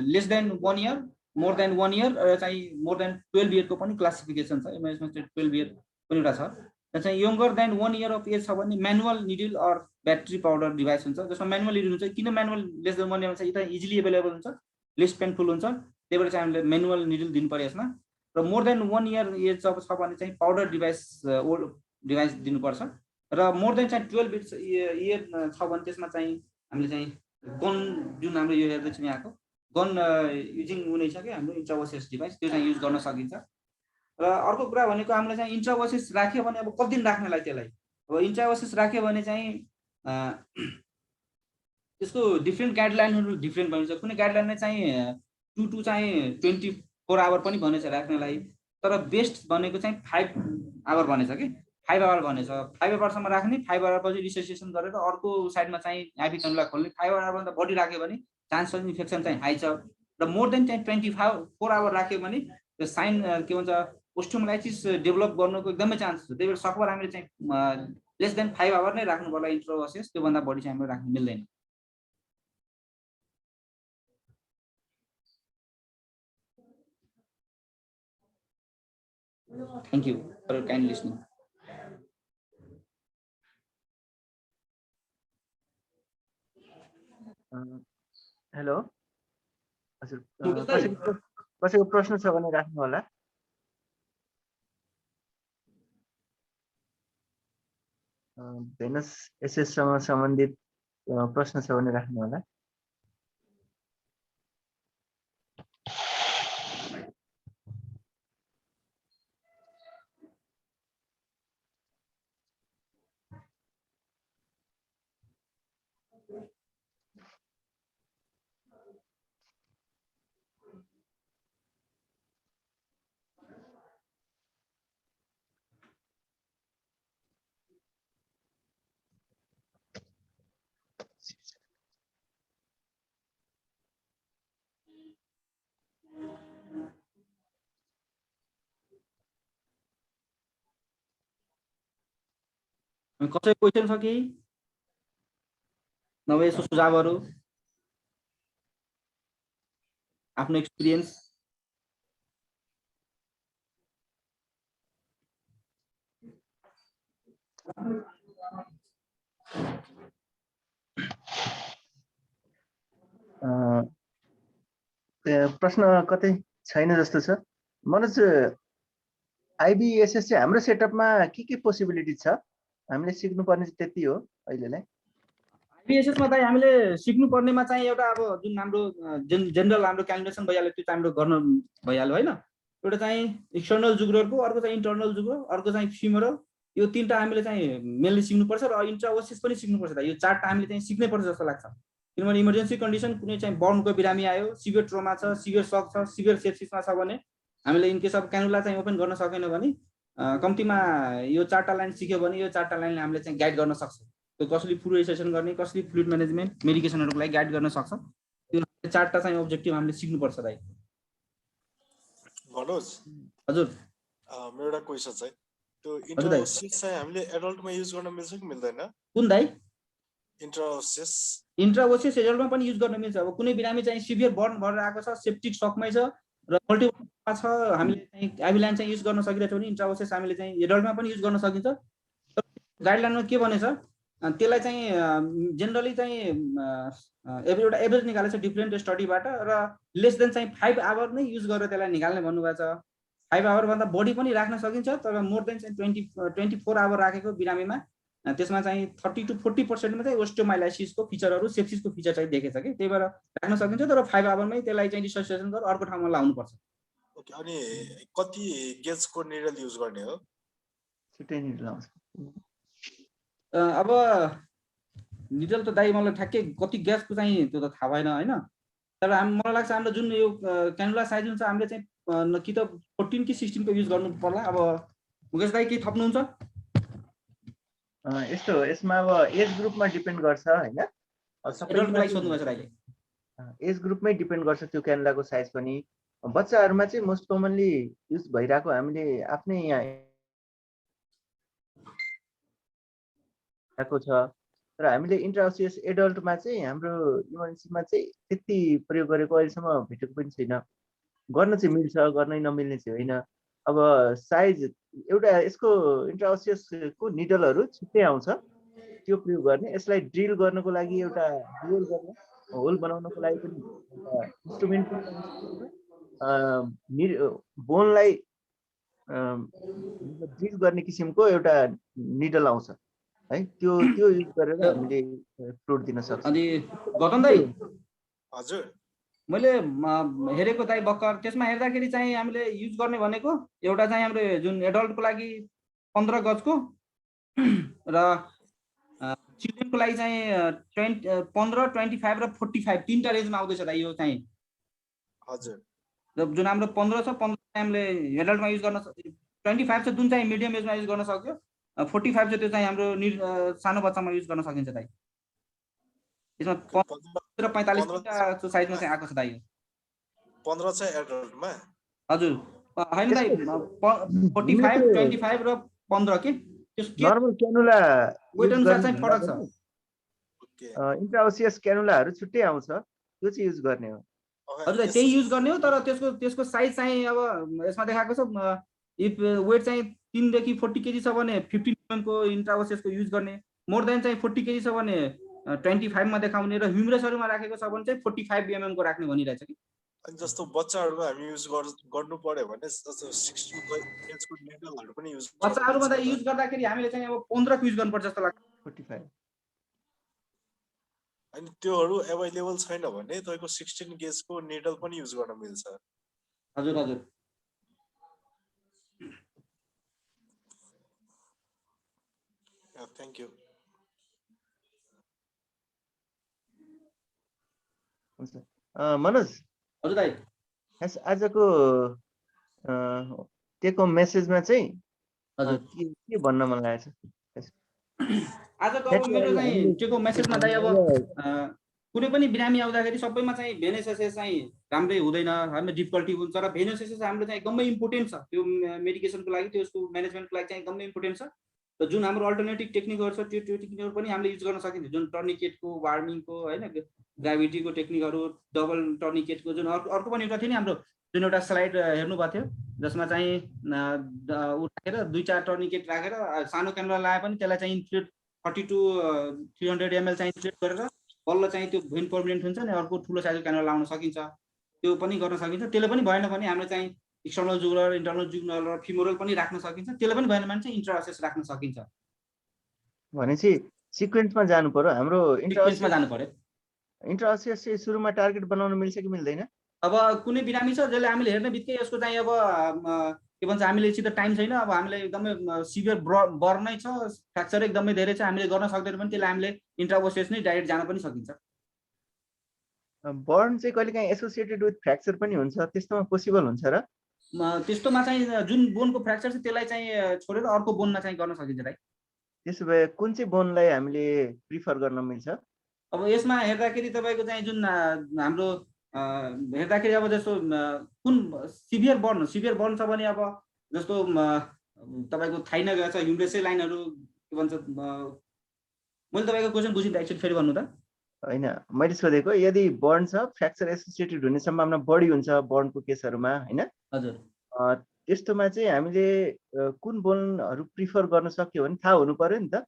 less than 1 year, more than 1 year र चाहिँ मोर देन 12 इयरको पनि क्लासिफिकेसन छ। यसमा 12 इयर पनि एउटा छ। चाहिँ younger than 1 year of age छ भने म्यानुअल निडल अर ब्याट्री पाउडर डिभाइस हुन्छ, जसमा म्यानुअल निडल हुन्छ। किन म्यानुअल लेस देन 1 इयरमा चाहिँ यता इजिली एभाइलेबल हुन्छ, लेस पेनफुल हुन्छ, त्यही भएर चाहिँ हामीले म्यानुअल निडल दिनु पर्यो यसमा। र मोर देन 1 इयर एज जब छ भने चाहिँ पाउडर डिभाइस दिनुपर्छ। र मोर देन चाहिँ 12 इयर छ भने त्यसमा चाहिँ हामीले चाहिँ गन, जुन हाम्रो यो हेर्दैछौँ यहाँको गन युजिङ हुनेछ कि हाम्रो इन्ट्राओसियस डिभाइस, त्यो चाहिँ युज गर्न सकिन्छ। र अर्को कुरा भनेको हामीले चाहिँ इन्ट्राओसिस राख्यो भने अब कति दिन राख्नलाई त्यसलाई, अब इन्ट्राओसिस राख्यो भने चाहिँ त्यसको डिफ्रेन्ट गाइडलाइनहरू डिफ्रेन्ट भन्छ। कुनै गाइडलाइनले चाहिँ 2 to 24 आवर पनि भनेछ राख्नलाई, तर बेस्ट भनेको चाहिँ 5 आवर भनेछ कि, 5 आवर भनेछ। 5 आवरसम्म राख्ने, 5 आवरपछि रिसेसिएसन गरेर अर्को साइडमा चाहिँ आइपी कनुला खोल्ने। 5 आवरभन्दा बढी राख्यो भने चान्स अफ इन्फेक्सन चाहिँ हाई छ। र मोर देन चाहिँ 24 आवर राख्यो भने त्यो साइन के भन्छ ओस्टियोमाइटिस डेभलप गर्नुको एकदमै चान्स छ। त्यही भएर सकभर हामीले चाहिँ लेस देन 5 आवर नै राख्नु पर्ला इन्ट्राओसियस, त्योभन्दा बढी चाहिँ हामीले राख्नु मिल्दैन। Thank you for your kind listening. Hello हजुर, कसैको प्रश्न छ भने राख्नु होला। भेनस एसएससँग सम्बन्धित प्रश्न छ भने राख्नु होला। कसैको क्वेसन छ केही नभए यसो सुझावहरू आफ्नो एक्सपिरियन्स प्रश्न कतै छैन जस्तो छ। मनोज, आइबिएसएस चाहिँ हाम्रो सेटअपमा के पोसिबिलिटी छ? हामीले सिक्नुपर्ने चाहिँ त्यति हो अहिलेलाई। आइबिएसएसमा चाहिँ हामीले सिक्नुपर्नेमा चाहिँ एउटा अब जुन हाम्रो जेनरल हाम्रो क्यालकुलेसन भइहाल्यो त्यो चाहिँ हाम्रो गर्न भइहाल्यो होइन। एउटा चाहिँ एक्सटर्नल जुग्रोको, अर्को चाहिँ इन्टर्नल जुग्रो, अर्को चाहिँ फिमरल, यो तीनटा हामीले चाहिँ मेनली सिक्नुपर्छ र इन्ट्राओसिस पनि सिक्नुपर्छ। यो चारवटा हामीले चाहिँ सिक्नैपर्छ जस्तो लाग्छ। किनभने इमर्जेन्सी कन्डिसन कुनै चाहिँ बर्नको बिरामी आयो, सिभियर ट्रोमा छ, सिभियर सक छ, सिभियर सेप्सिसमा छ भने हामीले इनकेस अफ क्यानुला चाहिँ ओपन गर्न सकेन भने कम्तीमा यो चारवटा लाइन सिक्यो भने यो चारवटा लाइनले हामीले चाहिँ गाइड गर्न सक्छ। त्यो कसरी फ्लुइडिसेसन गर्ने, कसरी फ्लुइड म्यानेजमेन्ट, मेडिकेसनहरूको लागि गाइड गर्न सक्छ। त्यो चारवटा चाहिँ अब्जेक्टिभ हामीले सिक्नुपर्छ दाइ। मनोज हजुर, मेरो एउटा क्वेसन छ। त्यो इन्ट्राओसिस चाहिँ हामीले एडल्टमा युज गर्न मिल्छ कि मिल्दैन? कुन दाइ? इन्ट्राओसिस एडल्टमा पनि युज गर्न मिल्छ। अब कुनै बिरामी चाहिँ सिभियर बर्न भएर आएको छ, सेप्टिक सकमै छ र मल्टिपल छ, हामीले चाहिँ आइबिलाइन चाहिँ युज गर्न सकिरहेको छ भने इन्ट्राओसिस हामीले चाहिँ एडल्टमा पनि युज गर्न सकिन्छ। गाइडलाइनमा के भनेछ त्यसलाई चाहिँ जेनरली चाहिँ एउटा एभरेज निकालेको छ डिफ्रेन्ट स्टडीबाट र लेस देन चाहिँ 5 आवर नै युज गरेर त्यसलाई निकाल्ने भन्नुभएको छ। 5 आवरभन्दा बढी पनि राख्न सकिन्छ, तर मोर देन चाहिँ 24 आवर राखेको बिरामीमा त्यसमा चाहिँ 30 to 40% मा चाहिँ ओस्टियोमाइलाइसिसको फिचरहरू, सेप्सिसको फिचर चाहिँ देखेछ कि, त्यही भएर राख्न सकिन्छ, तर 5 आवरमै त्यसलाई चाहिँ डिसोसिएसन गरेर अर्को ठाउँमा लाउनुपर्छ। ओके, अनि कति गेजको निडल युज गर्ने हो? छुट्टै निडल आउँछ। अब निडल त दाइ मलाई ठ्याक्कै कति ग्यासको चाहिँ त्यो त थाहा भएन होइन, तर मलाई लाग्छ हाम्रो जुन यो क्यानुला साइज हुन्छ हामीले चाहिँ कि त 14 कि 16 को युज गर्नु पर्ला। अब मुकेश दाइ के थप्नुहुन्छ? यस्तो हो, यसमा अब एज ग्रुपमा डिपेन्ड गर्छ होइन। एज ग्रुपमै डिपेन्ड गर्छ त्यो क्यानुलाको साइज पनि। बच्चाहरूमा चाहिँ मोस्ट कमनली युज भइरहेको हामीले आफ्नै यहाँ छ, तर हामीले इन्ट्राओसियस एडल्टमा चाहिँ हाम्रो इमर्जेन्सीमा चाहिँ त्यति प्रयोग गरेको अहिलेसम्म भेटेको पनि छैन। गर्न चाहिँ मिल्छ, गर्नै नमिल्ने चाहिँ होइन। अब साइज एउटा यसको इन्ट्राओसियसको निडलहरू छिट्टै आउँछ, त्यो प्रयोग गर्ने। यसलाई ड्रिल गर्नको लागि एउटा ड्रिल गर्ने, होल बनाउनको लागि पनि एउटा इन्स्ट्रुमेन्ट पनि, बोनलाई ड्रिल गर्ने किसिमको एउटा निडल आउँछ है, त्यो युज गरेर हामीले फ्लुइड दिन सक्छौँ। अनि गौतम दाइ, हजुर, मैले हेरेको दाइ भर्खर, त्यसमा हेर्दाखेरि चाहिँ हामीले युज गर्ने भनेको एउटा चाहिँ हाम्रो जुन एडल्टको लागि 15 गजको र चिल्ड्रेनको लागि चाहिँ 15, 25 र 45 तीनटा रेन्जमा आउँदैछ दाइ यो चाहिँ। हजुर, जुन हाम्रो 15 छ, 15 हामीले एडल्टमा युज गर्न, 25 छ जुन चाहिँ मिडियम एजमा युज गर्न सक्यो, 45 छ त्यो चाहिँ हाम्रो सानो बच्चामा युज गर्न सकिन्छ दाइ। यसमा 15 र 45 साइजमा चाहिँ आएको छ दाइ। 15 चाहिँ एडल्टमा? हजुर हैन दाइ, 45, 25 र 15 के नर्मल क्यानुला वेट अनुसार चाहिँ फरक छ। इन्ट्राओसियस क्यानुलाहरू छुट्टै आउँछ, त्यो चाहिँ युज गर्ने हो। हजुर त्यही युज गर्ने हो, तर त्यसको साइज चाहिँ अब यसमा देखाएको छ, इफ वेट चाहिँ 3 देखि 40 केजी छ भने 15 mm को इन्ट्राओसियसको युज गर्ने, मोर देन चाहिँ 40 केजी छ भने 25 मा देखाउने, र ह्युमरसहरुमा राखेको छ भने चाहिँ 45 mm को राख्ने भनिरहेछ कि। अनि जस्तो बच्चाहरुमा हामी युज गर्नु पर्यो भने जस्तो 16 एजको निडलहरु पनि युज बच्चाहरुमा त युज गर्दाखेरि हामीले चाहिँ अब 15 को युज गर्नुपर्छ जस्तो लाग्छ। 45 अनि त्योहरु अवेलेबल छैन भने तपाईको 16 गेजको निडल पनि युज गर्न मिल्छ। हजुर हजुर, थ्यांक यू। मनोज, हजुर दाइ, आजको टेक होम मेसेजमा चाहिँ के भन्न मन लागेछ? आजको अब मेरो चाहिँ टेक होम मेसेजमा दाइ अब कुनै पनि बिरामी आउँदाखेरि सबैमा चाहिँ भेनेसेसेस चाहिँ राम्रै हुँदैन, हामी डिफिकल्टी हुन्छ, र भेनेसेसेस हाम्रो चाहिँ एकदमै इम्पोर्टेन्ट छ त्यो मेडिकेसनको लागि, त्यसको म्यानेजमेन्टको लागि चाहिँ एकदमै इम्पोर्टेन्ट छ। र जुन हाम्रो अल्टरनेटिभ टेक्निकहरू छ त्यो टेक्निकहरू पनि हामीले युज गर्न सकिन्छ, जुन टर्निकेटको, वार्मिङको होइन, ग्राभिटीको टेक्निकहरू, डबल टर्निकेटको, जुन अर्को पनि एउटा थियो नि हाम्रो जुन एउटा स्लाइड हेर्नुभएको थियो जसमा चाहिँ ऊ राखेर 2-4 टर्निकेट राखेर सानो क्यानुला लगाए पनि त्यसलाई चाहिँ इन्फ्लेट 30 to 300 ml चाहिँ इन्फ्लेट गरेर बल्ल चाहिँ त्यो भेन पर्मिनेन्ट हुन्छ नि अर्को ठुलो साइजको क्यानुला लाउन सकिन्छ, त्यो पनि गर्न सकिन्छ। त्यसले पनि भएन भने हामीले चाहिँ एक्सटर्नल जुगुलर, इन्टर्नल जुगुलर र फिमोरल पनि राख्न सकिन्छ, त्यसले पनि भएन भने चाहिँ इन्ट्राओसियस राख्न सकिन्छ। भनेपछि सिक्वेन्समा जानु पर्यो हाम्रो सिक्वेन्समा जानु पर्यो। इन्ट्राओसियस चाहिँ सुरुमा टार्गेट बनाउन मिल्छ कि मिल्दैन? अब कुनै बिरामी छ जसले हामीले हेर्ने बित्तिकै यसको चाहिँ अब के भन्छ हामीले सिधै टाइम छैन, अब हामीले एकदमै सिभियर बर्न नै छ, फ्र्याक्चर एकदमै धेरै छ, हामीले गर्न सक्दैन पनि त्यसलाई हामीले इन्ट्राओसियस नै डाइरेक्ट जान पनि सकिन्छ। बर्न चाहिँ कहिलेकाहीँ एसोसिएटेड विथ फ्र्याक्चर पनि हुन्छ, त्यस्तोमा पोसिबल हुन्छ र? त्यस्तोमा चाहिँ जुन बोनको फ्र्याक्चर छ त्यसलाई चाहिँ छोडेर अर्को बोनमा चाहिँ गर्न सकिन्छ दाइ। त्यसो भए कुन चाहिँ बोनलाई हामीले प्रिफर गर्न मिल्छ? अब यसमा हेर्दाखेरि तपाईँको चाहिँ जुन हाम्रो हेर्दाखेरि अब जस्तो कुन सिभियर बर्न छ भने अब जस्तो तपाईँको थाहै नगएको छ ह्युमरेसै लाइनहरू के भन्छ, मैले तपाईँको क्वेसन बुझिँदा एकचोटि फेरि भन्नु त। होइन, मैले सोधेको यदि बर्न छ फ्र्याक्चर एसोसिएटेड हुने सम्भावना बढी हुन्छ बर्नको केसहरूमा होइन, हजुर त्यस्तोमा चाहिँ हामीले कुन बोनहरू प्रिफर गर्न सक्यो भने थाहा हुनु पर्यो नि त।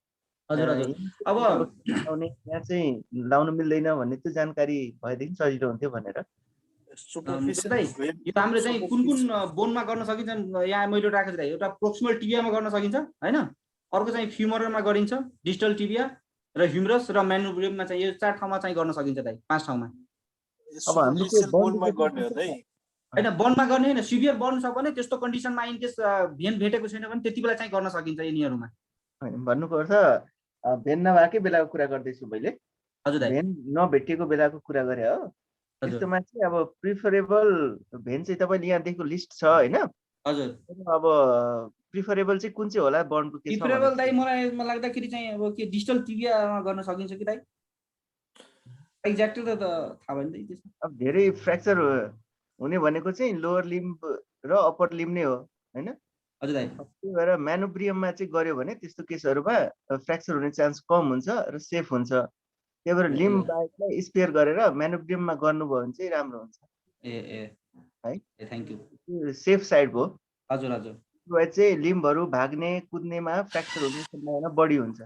हजुर हजुर अब यहाँ चाहिँ लाउन मिल्दैन भन्ने त्यो जानकारी भएदेखि सजिलो हुन्थ्यो भनेर। यो हाम्रो चाहिँ कुन कुन बोनमा गर्न सकिन्छ यहाँ मैले राखेको छु, एउटा प्रोक्सिमल टिबियामा गर्न सकिन्छ होइन, अर्को चाहिँ फ्युमरलमा गरिन्छ, डिस्टल टिबिया र ह्युमरस र म्यानुब्रियममा चाहिँ यो 4 ठाउँमा चाहिँ गर्न सकिन्छ दाइ, 5 ठाउँमा। अब हामीले होइन बर्नमा गर्ने होइन, सिभियर बर्न छ भने त्यस्तो कन्डिसनमा इनकेस भेन भेटेको छैन भने त्यति बेला चाहिँ गर्न सकिन्छ यिनीहरूमा। भन्नुको अर्थ भेन नभएकै बेलाको कुरा गर्दैछु मैले, हजुर दाइ, भेन नभेटिएको बेलाको कुरा गरे हो। त्यस्तोमा चाहिँ अब प्रिफरेबल भेन चाहिँ तपाईँले यहाँ देखेको लिस्ट छ होइन? हजुर अब प्रिफरेबल चाहिँ कुन चाहिँ होला बर्नको केसमा? प्रिफरेबल दाइ मलाई लाग्दाखेरि चाहिँ अब के डिस्टल टिबियामा गर्न सकिन्छ कि दाइ, एक्ज्याक्टली त थाहा भएन दाइ त्यसमा। अब धेरै फ्र्याक्चर हुने भनेको चाहिँ लोवर लिम्ब र अप्पर लिम्ब नै हो होइन? हजुर दाइ, त्यही भएर म्यानुब्रियममा चाहिँ गऱ्यो भने त्यस्तो केसहरूमा फ्र्याक्चर हुने चान्स कम हुन्छ र सेफ हुन्छ। त्यही भएर लिम्ब बाहेकलाई स्पेयर गरेर म्यानुब्रियममा गर्नुभयो भने चाहिँ राम्रो हुन्छ। है, थ्याङ्क यू, सेफ साइड भयो। हजुर हजुर, चाहिँ लिम्बहरू भाग्ने कुद्नेमा फ्र्याक्चर हुने सम्भावना बढी हुन्छ।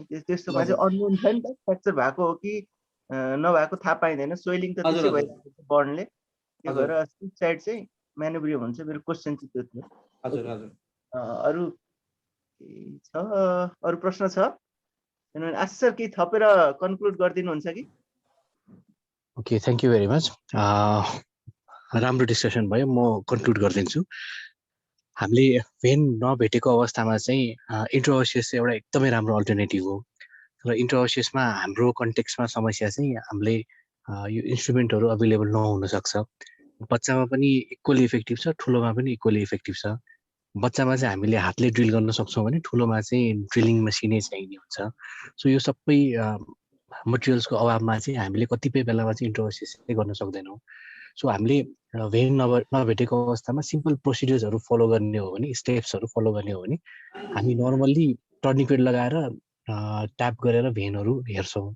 त्यस्तोमा चाहिँ अननोन छ नि त, फ्र्याक्चर भएको हो कि नभएको थाहा पाइँदैन, सोइलिङ त त्यसै भइरहेको बर्नले, त्यही भएर सेफ साइड चाहिँ म्यानुब्रियम हुन्छ। मेरो क्वेसन चाहिँ त्यो थियो। हजुर हजुर, अरू छ, अरू प्रश्न छ? आशिष सर केही थपेर कन्क्लुड गरिदिनुहुन्छ कि? Okay, thank you very much. राम्रो डिस्कसन भयो, म कन्क्लुड गरिदिन्छु। हामीले भेन नभेटेको अवस्थामा चाहिँ इन्ट्राओसियस चाहिँ एउटा एकदमै राम्रो अल्टरनेटिभ हो। र इन्ट्राओसियसमा हाम्रो कन्टेक्समा समस्या चाहिँ हामीले यो इन्स्ट्रुमेन्टहरू अभाइलेबल नहुन सक्छ। बच्चामा पनि इक्वली इफेक्टिभ छ, ठुलोमा पनि इक्वली इफेक्टिभ छ। बच्चामा चाहिँ हामीले हातले ड्रिल गर्न सक्छौँ भने ठुलोमा चाहिँ ड्रिलिङ मसिनै चाहिने हुन्छ। सो यो सबै मटेरियल्सको अभावमा चाहिँ हामीले कतिपय बेलामा चाहिँ इन्ट्राओसियस चाहिँ गर्न सक्दैनौँ। सो हामीले भेन नभेटेको अवस्थामा सिम्पल प्रोसिडियर्सहरू फलो गर्ने हो भने, स्टेप्सहरू फलो गर्ने हो भने हामी नर्मल्ली टर्निकेट लगाएर ट्याप गरेर भेनहरू हेर्छौँ।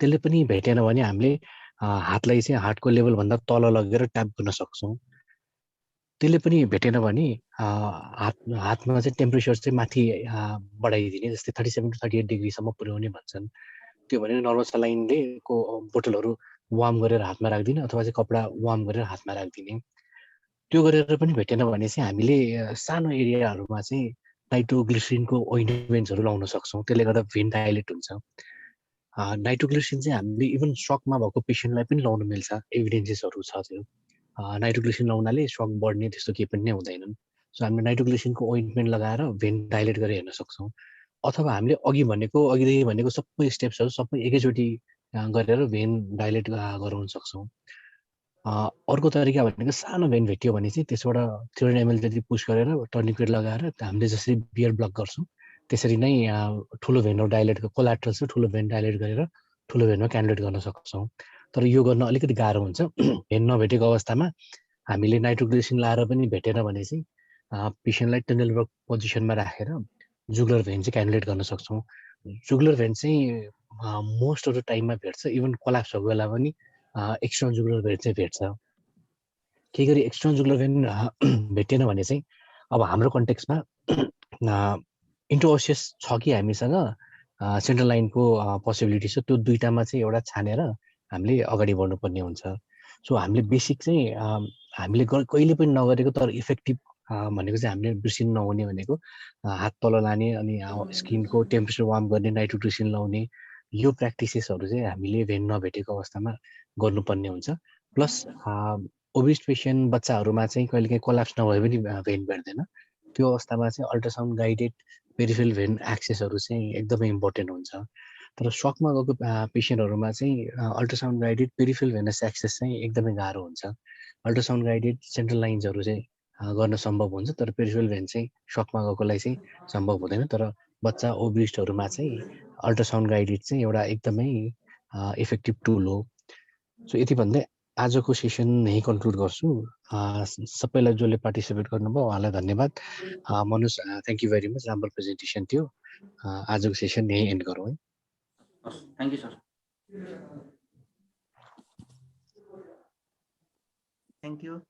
त्यसले पनि भेटेन भने हामीले हातलाई चाहिँ हार्टको लेभलभन्दा तल लगेर ट्याप गर्न सक्छौँ। त्यसले पनि भेटेन भने हातमा चाहिँ टेम्परेचर चाहिँ माथि बढाइदिने, जस्तै 37 to 38 डिग्रीसम्म पुर्याउने भन्छन्। त्यो भने नर्मल सलाइनले को बोतलहरू वार्म गरेर हातमा राखिदिने अथवा चाहिँ कपडा वार्म गरेर हातमा राखिदिने। त्यो गरेर पनि भेटेन भने चाहिँ हामीले सानो एरियाहरूमा चाहिँ नाइट्रोग्लिसरिनको ओइन्टमेन्ट्सहरू लाउन सक्छौँ। त्यसले गर्दा भेन डाइलेट हुन्छ। नाइट्रोग्लिसरिन चाहिँ हामीले इभन स्ट्रोकमा भएको पेसेन्टलाई पनि लाउन मिल्छ, एभिडेन्सेसहरू छ त्यो। नाइट्रोग्लिसरिन लाउनाले स्ट्रोक बढ्ने त्यस्तो केही पनि नै हुँदैनन्। सो हामीले नाइट्रोग्लिसरिनको ओइन्टमेन्ट लगाएर भेन डाइलेट गरेर हेर्न सक्छौँ। अथवा हामीले अघिदेखि भनेको सबै स्टेप्सहरू सबै एकैचोटि गरेर भेन डाइलेट गराउन सक्छौँ। अर्को तरिका भनेको सानो भेन भेटियो भने चाहिँ त्यसबाट 300 ml जति पुस गरेर टर्निकेट लगाएर हामीले जसरी बियर ब्लक गर्छौँ त्यसरी नै ठुलो भेनहरू डाइलेट, कोलाट्रल चाहिँ ठुलो भेन डाइलेट गरेर ठुलो भेनमा क्यान्डुलेट गर्न सक्छौँ। तर यो गर्न अलिकति गाह्रो हुन्छ। भेन नभेटेको अवस्थामा हामीले नाइट्रोग्लिसरिन लाएर पनि भेटेन भने चाहिँ पेसेन्टलाई टेन्डलबर्ग पोजिसनमा राखेर जुगुलर भेन चाहिँ क्यानुलेट गर्न सक्छौँ। जुगुलर भेन चाहिँ मोस्ट अफ द टाइममा भेट्छ, इभन कोल्याप्स भएको बेला पनि एक्सटर्नल जुगुलर भेन चाहिँ भेट्छ। केही गरी एक्सटर्नल जुगुलर भेन भेटेन भने चाहिँ अब हाम्रो कन्टेक्समा इन्टरओसियस छ कि हामीसँग सेन्ट्रल लाइनको पोसिबिलिटी छ, त्यो दुईटामा चाहिँ एउटा छानेर हामीले अगाडि बढ्नुपर्ने हुन्छ। सो हामीले बेसिक चाहिँ हामीले कहिले पनि नगरेको तर इफेक्टिभ भनेको चाहिँ हामीले ड्रेसिङ नहुने भनेको हात तल लाने अनि स्किनको टेम्परेचर वार्म गर्ने, नाइट्रोड्रेसिन लाउने, यो प्र्याक्टिसेसहरू चाहिँ हामीले भेन नभेटेको अवस्थामा गर्नुपर्ने हुन्छ। प्लस ओबिस्ट पेसेन्ट बच्चाहरूमा चाहिँ कहिलेकाहीँ कोल्याप्स नभए पनि भेन भेट्दैन, त्यो अवस्थामा चाहिँ अल्ट्रासाउन्ड गाइडेड पेरिफेरल भेन एक्सेसहरू चाहिँ एकदमै इम्पोर्टेन्ट हुन्छ। तर सकमा गएको पेसेन्टहरूमा चाहिँ ultrasound guided peripheral venous access चाहिँ एकदमै गाह्रो हुन्छ। अल्ट्रासाउन्ड गाइडेड सेन्ट्रल लाइन्सहरू चाहिँ गर्न सम्भव हुन्छ, तर पेरिफेरल भेन चाहिँ सकमा गएकोलाई चाहिँ सम्भव हुँदैन। तर बच्चा ओबिस्टहरूमा चाहिँ अल्ट्रासाउन्ड गाइडेड चाहिँ एउटा एकदमै इफेक्टिभ टुल हो। सो यति भन्दै आजको सेसन यही कन्क्लुड गर्छु। सबैलाई जसले पार्टिसिपेट गर्नुभयो उहाँलाई धन्यवाद। Manoj, thank you very much, राम्रो प्रेजेन्टेसन थियो। आजको सेसन यही एन्ड गरौँ है। Thank you sir. Thank you.